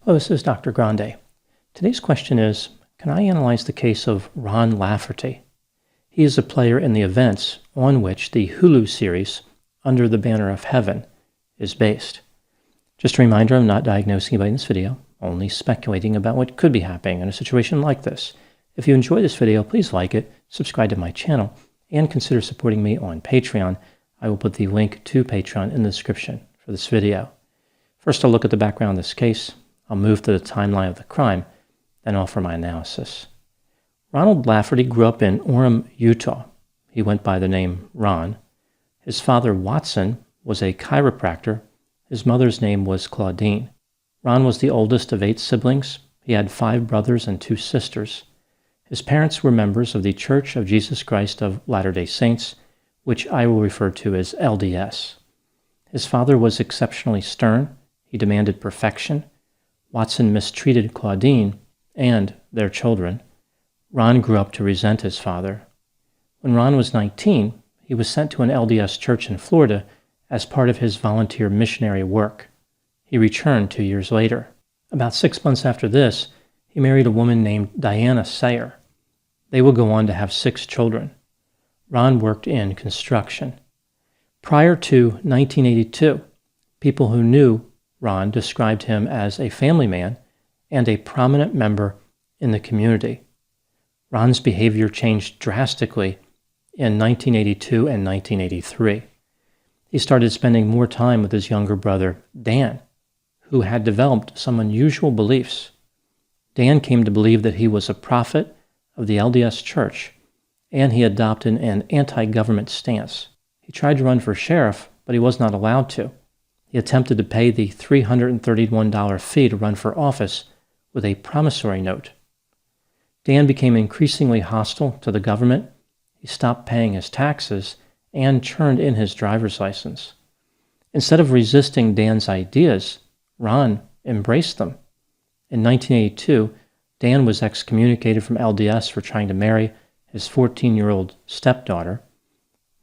Hello, this is Dr. Grande. Today's question is, can I analyze the case of Ron Lafferty? He is a player in the events on which the Hulu series, Under the Banner of Heaven, is based. Just a reminder, I'm not diagnosing anybody in this video, only speculating about what could be happening in a situation like this. If you enjoy this video, please like it, subscribe to my channel, and consider supporting me on Patreon. I will put the link to Patreon in the description for this video. First, I'll look at the background of this case. I'll move to the timeline of the crime, then offer my analysis. Ronald Lafferty grew up in Orem, Utah. He went by the name Ron. His father, Watson, was a chiropractor. His mother's name was Claudine. Ron was the oldest of 8 siblings. He had 5 brothers and 2 sisters. His parents were members of the Church of Jesus Christ of Latter-day Saints, which I will refer to as LDS. His father was exceptionally stern. He demanded perfection. Watson mistreated Claudine and their children. Ron grew up to resent his father. When Ron was 19, he was sent to an LDS church in Florida as part of his volunteer missionary work. He returned 2 years later. About 6 months after this, he married a woman named Diana Sayer. They would go on to have 6 children. Ron worked in construction. Prior to 1982, people who knew Ron described him as a family man and a prominent member in the community. Ron's behavior changed drastically in 1982 and 1983. He started spending more time with his younger brother, Dan, who had developed some unusual beliefs. Dan came to believe that he was a prophet of the LDS Church, and he adopted an anti-government stance. He tried to run for sheriff, but he was not allowed to. He attempted to pay the $331 fee to run for office with a promissory note. Dan became increasingly hostile to the government. He stopped paying his taxes and turned in his driver's license. Instead of resisting Dan's ideas, Ron embraced them. In 1982, Dan was excommunicated from LDS for trying to marry his 14-year-old stepdaughter.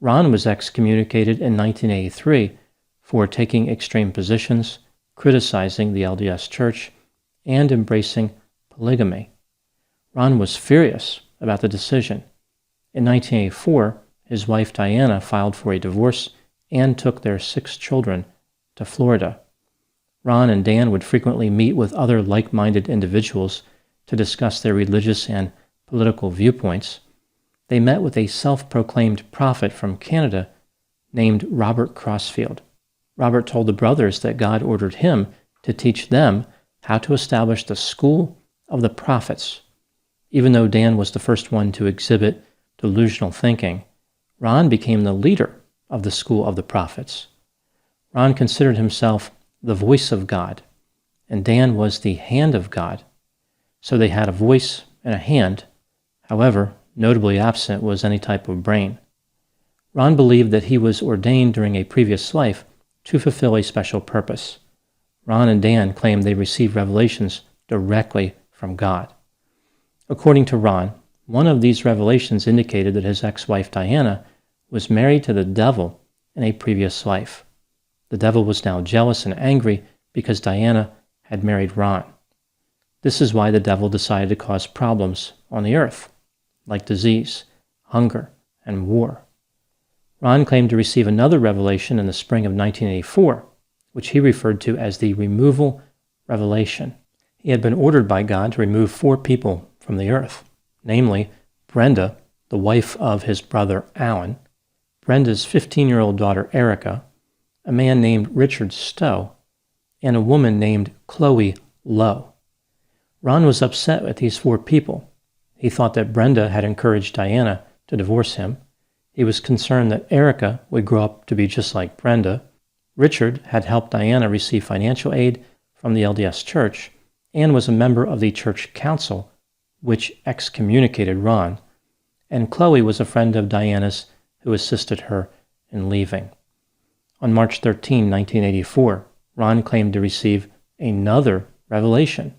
Ron was excommunicated in 1983 for taking extreme positions, criticizing the LDS Church, and embracing polygamy. Ron was furious about the decision. In 1984, his wife Diana filed for a divorce and took their 6 children to Florida. Ron and Dan would frequently meet with other like-minded individuals to discuss their religious and political viewpoints. They met with a self-proclaimed prophet from Canada named Robert Crossfield. Robert told the brothers that God ordered him to teach them how to establish the school of the prophets. Even though Dan was the first one to exhibit delusional thinking, Ron became the leader of the school of the prophets. Ron considered himself the voice of God, and Dan was the hand of God. So they had a voice and a hand. However, notably absent was any type of brain. Ron believed that he was ordained during a previous life to fulfill a special purpose. Ron and Dan claimed they received revelations directly from God. According to Ron, one of these revelations indicated that his ex-wife Diana was married to the devil in a previous life. The devil was now jealous and angry because Diana had married Ron. This is why the devil decided to cause problems on the earth, like disease, hunger, and war. Ron claimed to receive another revelation in the spring of 1984, which he referred to as the removal revelation. He had been ordered by God to remove 4 people from the earth, namely Brenda, the wife of his brother Alan, Brenda's 15-year-old daughter Erica, a man named Richard Stowe, and a woman named Chloe Lowe. Ron was upset with these 4 people. He thought that Brenda had encouraged Diana to divorce him. He was concerned that Erica would grow up to be just like Brenda. Richard had helped Diana receive financial aid from the LDS Church and was a member of the church council, which excommunicated Ron. And Chloe was a friend of Diana's who assisted her in leaving. On March 13, 1984, Ron claimed to receive another revelation,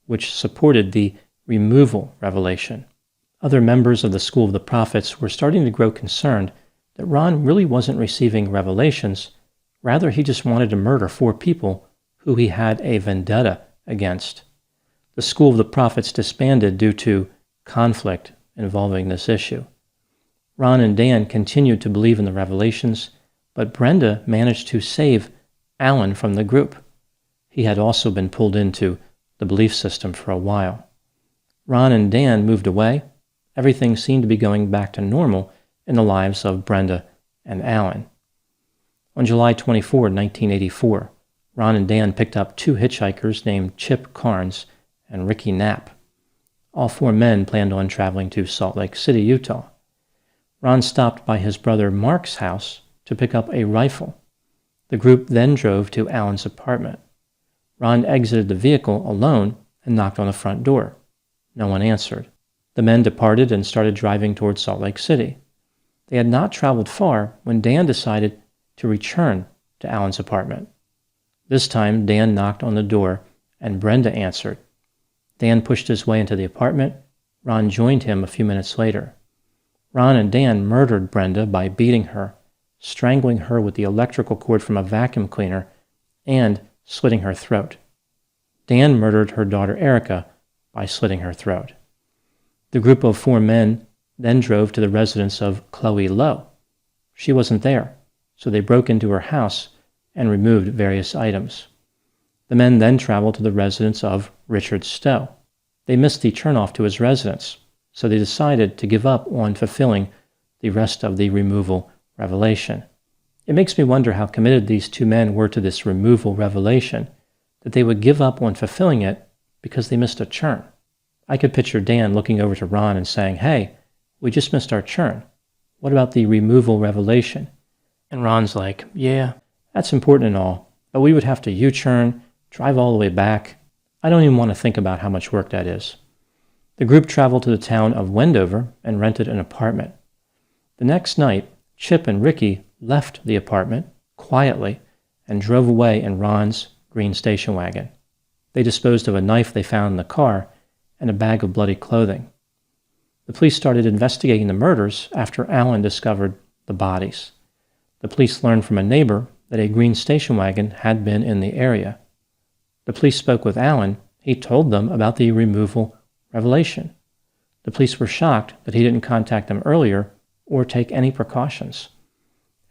which supported the removal revelation. Other members of the School of the Prophets were starting to grow concerned that Ron really wasn't receiving revelations. Rather, he just wanted to murder 4 people who he had a vendetta against. The School of the Prophets disbanded due to conflict involving this issue. Ron and Dan continued to believe in the revelations, but Brenda managed to save Alan from the group. He had also been pulled into the belief system for a while. Ron and Dan moved away. Everything seemed to be going back to normal in the lives of Brenda and Alan. On July 24, 1984, Ron and Dan picked up two hitchhikers named Chip Carnes and Ricky Knapp. All four men planned on traveling to Salt Lake City, Utah. Ron stopped by his brother Mark's house to pick up a rifle. The group then drove to Alan's apartment. Ron exited the vehicle alone and knocked on the front door. No one answered. The men departed and started driving towards Salt Lake City. They had not traveled far when Dan decided to return to Alan's apartment. This time, Dan knocked on the door and Brenda answered. Dan pushed his way into the apartment. Ron joined him a few minutes later. Ron and Dan murdered Brenda by beating her, strangling her with the electrical cord from a vacuum cleaner, and slitting her throat. Dan murdered her daughter Erica by slitting her throat. The group of four men then drove to the residence of Chloe Lowe. She wasn't there, so they broke into her house and removed various items. The men then traveled to the residence of Richard Stowe. They missed the turnoff to his residence, so they decided to give up on fulfilling the rest of the removal revelation. It makes me wonder how committed these two men were to this removal revelation, that they would give up on fulfilling it because they missed a churn. I could picture Dan looking over to Ron and saying, "Hey, we just missed our churn. What about the removal revelation?" And Ron's like, "Yeah, that's important and all, but we would have to U-turn, drive all the way back. I don't even want to think about how much work that is." The group traveled to the town of Wendover and rented an apartment. The next night, Chip and Ricky left the apartment quietly and drove away in Ron's green station wagon. They disposed of a knife they found in the car and a bag of bloody clothing. The police started investigating the murders after Alan discovered the bodies. The police learned from a neighbor that a green station wagon had been in the area. The police spoke with Alan. He told them about the removal revelation. The police were shocked that he didn't contact them earlier or take any precautions.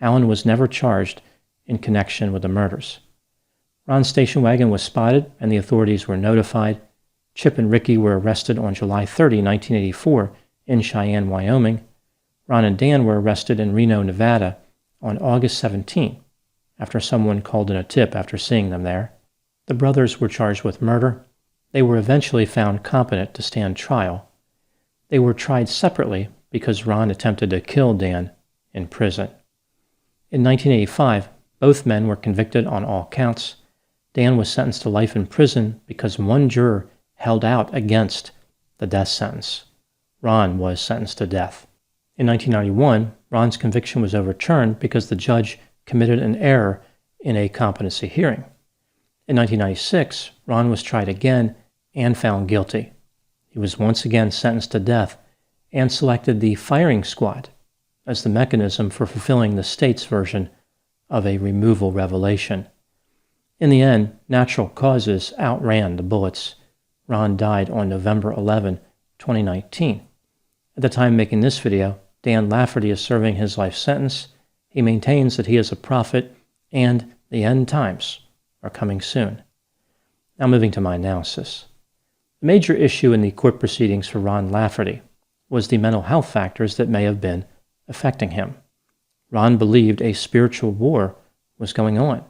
Alan was never charged in connection with the murders. Ron's station wagon was spotted and the authorities were notified. Chip and Ricky were arrested on July 30, 1984 in Cheyenne, Wyoming. Ron and Dan were arrested in Reno, Nevada on August 17 after someone called in a tip after seeing them there. The brothers were charged with murder. They were eventually found competent to stand trial. They were tried separately because Ron attempted to kill Dan in prison. In 1985, both men were convicted on all counts. Dan was sentenced to life in prison because one juror held out against the death sentence. Ron was sentenced to death. In 1991, Ron's conviction was overturned because the judge committed an error in a competency hearing. In 1996, Ron was tried again and found guilty. He was once again sentenced to death and selected the firing squad as the mechanism for fulfilling the state's version of a removal revelation. In the end, natural causes outran the bullets. Ron died on November 11, 2019. At the time making this video, Dan Lafferty is serving his life sentence. He maintains that he is a prophet and the end times are coming soon. Now moving to my analysis. The major issue in the court proceedings for Ron Lafferty was the mental health factors that may have been affecting him. Ron believed a spiritual war was going on.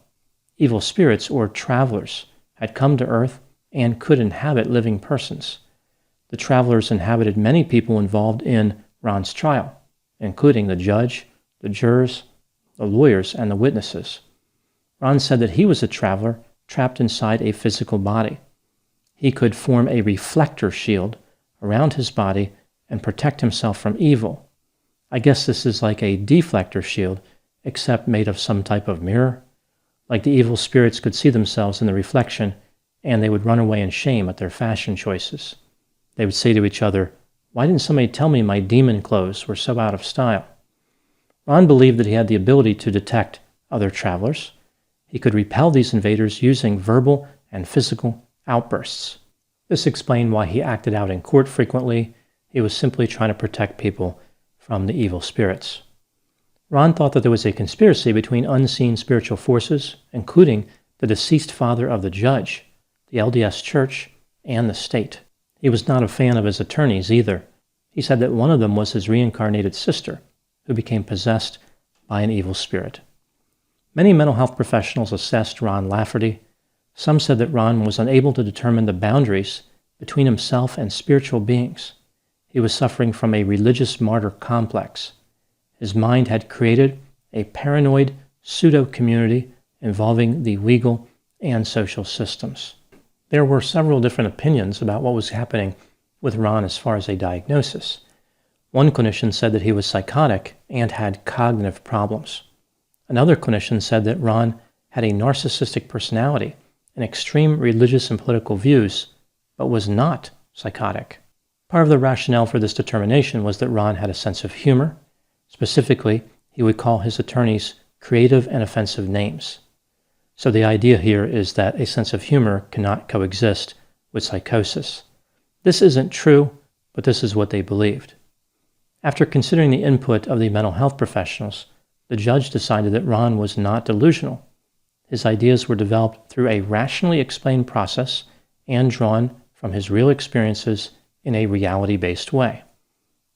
Evil spirits or travelers had come to earth and could inhabit living persons. The travelers inhabited many people involved in Ron's trial, including the judge, the jurors, the lawyers, and the witnesses. Ron said that he was a traveler trapped inside a physical body. He could form a reflector shield around his body and protect himself from evil. I guess this is like a deflector shield, except made of some type of mirror. Like the evil spirits could see themselves in the reflection, and they would run away in shame at their fashion choices. They would say to each other, "Why didn't somebody tell me my demon clothes were so out of style?" Ron believed that he had the ability to detect other travelers. He could repel these invaders using verbal and physical outbursts. This explained why he acted out in court frequently. He was simply trying to protect people from the evil spirits. Ron thought that there was a conspiracy between unseen spiritual forces, including the deceased father of the judge, the LDS Church, and the state. He was not a fan of his attorneys either. He said that one of them was his reincarnated sister, who became possessed by an evil spirit. Many mental health professionals assessed Ron Lafferty. Some said that Ron was unable to determine the boundaries between himself and spiritual beings. He was suffering from a religious martyr complex. His mind had created a paranoid pseudo-community involving the legal and social systems. There were several different opinions about what was happening with Ron as far as a diagnosis. One clinician said that he was psychotic and had cognitive problems. Another clinician said that Ron had a narcissistic personality and extreme religious and political views, but was not psychotic. Part of the rationale for this determination was that Ron had a sense of humor. Specifically, he would call his attorneys creative and offensive names. So the idea here is that a sense of humor cannot coexist with psychosis. This isn't true, but this is what they believed. After considering the input of the mental health professionals, the judge decided that Ron was not delusional. His ideas were developed through a rationally explained process and drawn from his real experiences in a reality-based way.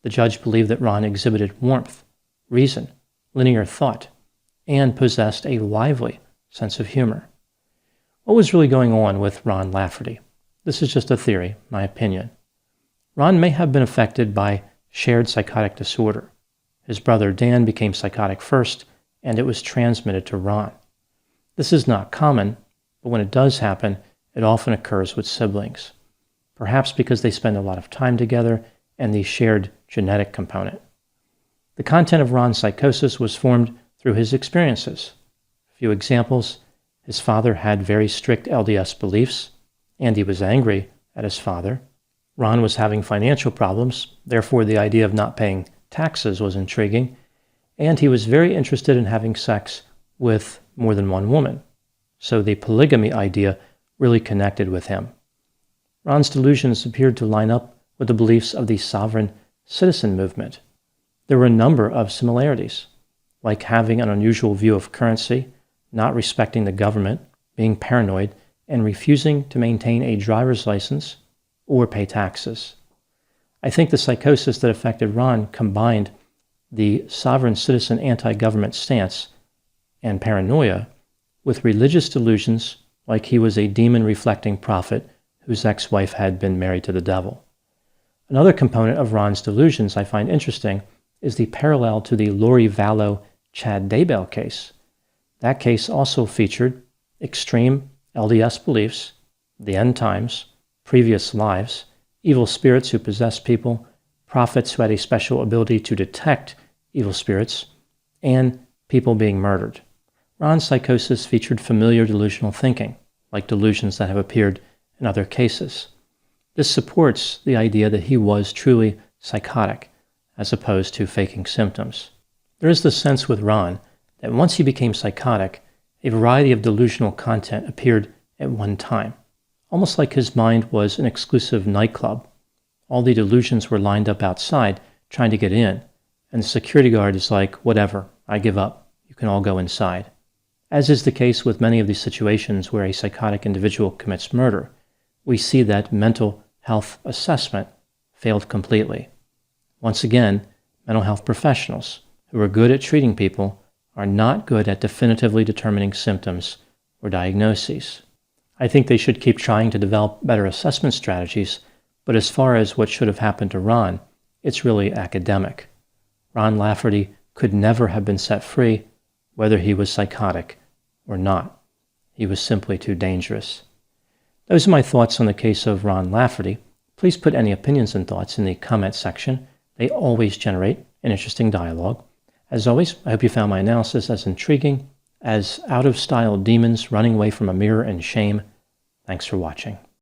The judge believed that Ron exhibited warmth, reason, linear thought, and possessed a lively sense of humor. What was really going on with Ron Lafferty? This is just a theory, my opinion. Ron may have been affected by shared psychotic disorder. His brother Dan became psychotic first, and it was transmitted to Ron. This is not common, but when it does happen, it often occurs with siblings, perhaps because they spend a lot of time together and the shared genetic component. The content of Ron's psychosis was formed through his experiences. A few examples: his father had very strict LDS beliefs, and he was angry at his father. Ron was having financial problems, therefore the idea of not paying taxes was intriguing, and he was very interested in having sex with more than one woman, so the polygamy idea really connected with him. Ron's delusions appeared to line up with the beliefs of the sovereign citizen movement. There were a number of similarities, like having an unusual view of currency, not respecting the government, being paranoid, and refusing to maintain a driver's license or pay taxes. I think the psychosis that affected Ron combined the sovereign citizen anti-government stance and paranoia with religious delusions, like he was a demon-reflecting prophet whose ex-wife had been married to the devil. Another component of Ron's delusions I find interesting is the parallel to the Lori Vallow-Chad Daybell case. That case also featured extreme LDS beliefs, the end times, previous lives, evil spirits who possessed people, prophets who had a special ability to detect evil spirits, and people being murdered. Ron's psychosis featured familiar delusional thinking, like delusions that have appeared in other cases. This supports the idea that he was truly psychotic, as opposed to faking symptoms. There is the sense with Ron that once he became psychotic, a variety of delusional content appeared at one time, almost like his mind was an exclusive nightclub. All the delusions were lined up outside, trying to get in, and the security guard is like, whatever, I give up, you can all go inside. As is the case with many of these situations where a psychotic individual commits murder, we see that mental health assessment failed completely. Once again, mental health professionals who are good at treating people are not good at definitively determining symptoms or diagnoses. I think they should keep trying to develop better assessment strategies, but as far as what should have happened to Ron, it's really academic. Ron Lafferty could never have been set free, whether he was psychotic or not. He was simply too dangerous. Those are my thoughts on the case of Ron Lafferty. Please put any opinions and thoughts in the comment section. They always generate an interesting dialogue. As always, I hope you found my analysis as intriguing as out-of-style demons running away from a mirror in shame. Thanks for watching.